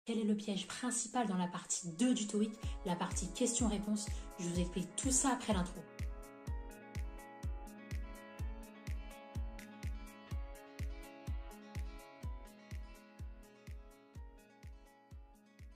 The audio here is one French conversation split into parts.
Quel est le piège principal dans la partie 2 du TOEIC, la partie questions-réponses? Je vous explique tout ça après l'intro.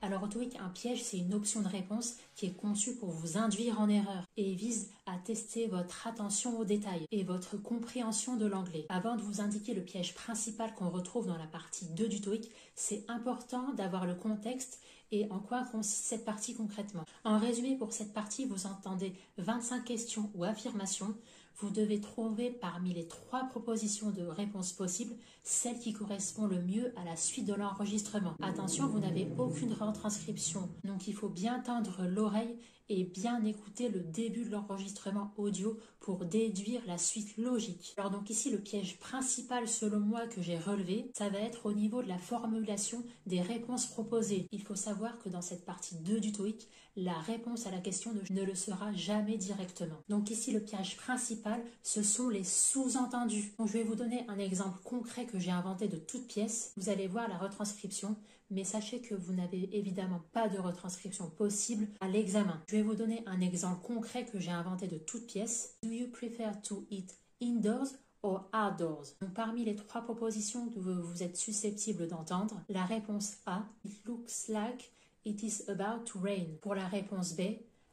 Alors au TOEIC, un piège, c'est une option de réponse qui est conçue pour vous induire en erreur et vise à tester votre attention aux détails et votre compréhension de l'anglais. Avant de vous indiquer le piège principal qu'on retrouve dans la partie 2 du TOEIC, c'est important d'avoir le contexte et en quoi consiste cette partie concrètement. En résumé, pour cette partie, vous entendez 25 questions ou affirmations. Vous devez trouver parmi les 3 propositions de réponse possibles celle qui correspond le mieux à la suite de l'enregistrement. Attention, vous n'avez aucune retranscription, donc il faut bien tendre l'oreille et bien écouter le début de l'enregistrement audio pour déduire la suite logique. Alors donc ici, le piège principal selon moi que j'ai relevé, ça va être au niveau de la formulation des réponses proposées. Il faut savoir que dans cette partie 2 du TOEIC, la réponse à la question ne le sera jamais directement. Donc ici, le piège principal, ce sont les sous-entendus. Donc je vais vous donner un exemple concret que j'ai inventé de toute pièce. Vous allez voir la retranscription, mais sachez que vous n'avez évidemment pas de retranscription possible à l'examen. Je vais vous donner un exemple concret que j'ai inventé de toute pièce. Do you prefer to eat indoors or outdoors? Donc parmi les 3 propositions que vous êtes susceptible d'entendre, la réponse A, it looks like it is about to rain. Pour la réponse B,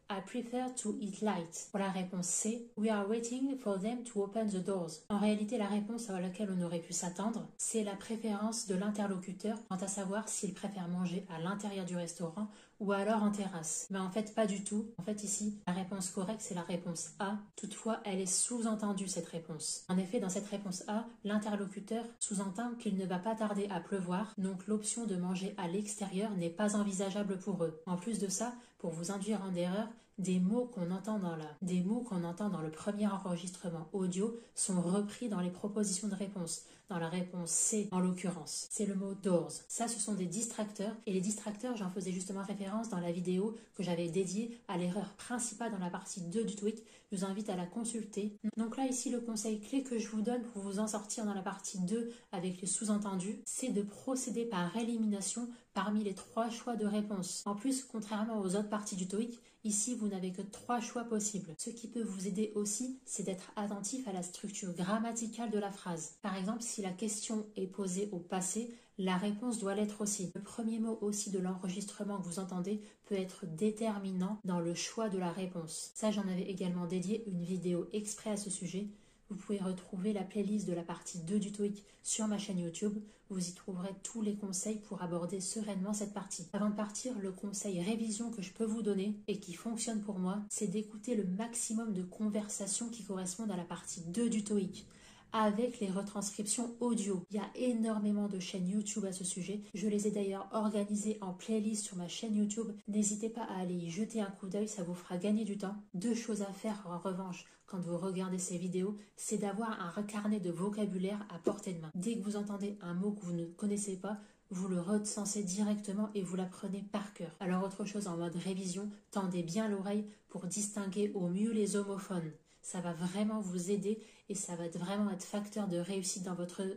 I prefer to eat light. Pour la réponse C, we are waiting for them to open the doors. En réalité, la réponse à laquelle on aurait pu s'attendre, c'est la préférence de l'interlocuteur quant à savoir s'il préfère manger à l'intérieur du restaurant ou alors en terrasse. Mais en fait, pas du tout. En fait, ici, la réponse correcte, c'est la réponse A. Toutefois, elle est sous-entendue, cette réponse. En effet, dans cette réponse A, l'interlocuteur sous-entend qu'il ne va pas tarder à pleuvoir, donc l'option de manger à l'extérieur n'est pas envisageable pour eux. En plus de ça, pour vous induire en erreur, des mots qu'on entend dans le premier enregistrement audio sont repris dans les propositions de réponse, dans la réponse C en l'occurrence. C'est le mot doors. Ça, ce sont des distracteurs, et les distracteurs, j'en faisais justement référence dans la vidéo que j'avais dédiée à l'erreur principale dans la partie 2 du TOEIC. Je vous invite à la consulter. Donc là, ici, le conseil clé que je vous donne pour vous en sortir dans la partie 2 avec les sous-entendus, c'est de procéder par élimination parmi les 3 choix de réponse. En plus, contrairement aux autres parties du TOEIC, ici, vous n'avez que 3 choix possibles. Ce qui peut vous aider aussi, c'est d'être attentif à la structure grammaticale de la phrase. Par exemple, si la question est posée au passé, la réponse doit l'être aussi. Le premier mot aussi de l'enregistrement que vous entendez peut être déterminant dans le choix de la réponse. Ça, j'en avais également dédié une vidéo exprès à ce sujet. Vous pouvez retrouver la playlist de la partie 2 du TOEIC sur ma chaîne YouTube. Vous y trouverez tous les conseils pour aborder sereinement cette partie. Avant de partir, le conseil révision que je peux vous donner et qui fonctionne pour moi, c'est d'écouter le maximum de conversations qui correspondent à la partie 2 du TOEIC, avec les retranscriptions audio. Il y a énormément de chaînes YouTube à ce sujet. Je les ai d'ailleurs organisées en playlist sur ma chaîne YouTube. N'hésitez pas à aller y jeter un coup d'œil, ça vous fera gagner du temps. 2 choses à faire en revanche quand vous regardez ces vidéos, c'est d'avoir un carnet de vocabulaire à portée de main. Dès que vous entendez un mot que vous ne connaissez pas, vous le recensez directement et vous l'apprenez par cœur. Alors autre chose en mode révision, tendez bien l'oreille pour distinguer au mieux les homophones. Ça va vraiment vous aider et ça va vraiment être facteur de réussite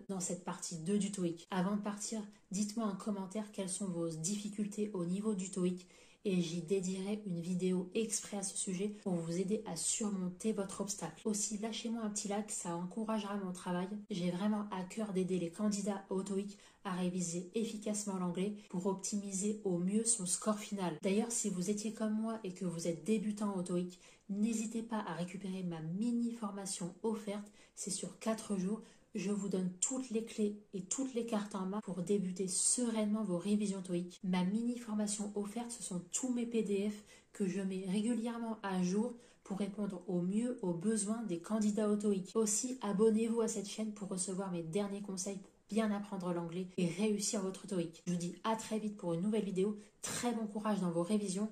dans cette partie 2 du TOEIC. Avant de partir, dites-moi en commentaire quelles sont vos difficultés au niveau du TOEIC et j'y dédierai une vidéo exprès à ce sujet pour vous aider à surmonter votre obstacle. Aussi, lâchez-moi un petit like, ça encouragera mon travail. J'ai vraiment à cœur d'aider les candidats au TOEIC à réviser efficacement l'anglais pour optimiser au mieux son score final. D'ailleurs, si vous étiez comme moi et que vous êtes débutant au TOEIC, n'hésitez pas à récupérer ma mini-formation offerte. C'est sur 4 jours. Je vous donne toutes les clés et toutes les cartes en main pour débuter sereinement vos révisions TOEIC. Ma mini-formation offerte, ce sont tous mes PDF que je mets régulièrement à jour pour répondre au mieux aux besoins des candidats au TOEIC. Aussi, abonnez-vous à cette chaîne pour recevoir mes derniers conseils pour bien apprendre l'anglais et réussir votre TOEIC. Je vous dis à très vite pour une nouvelle vidéo. Très bon courage dans vos révisions.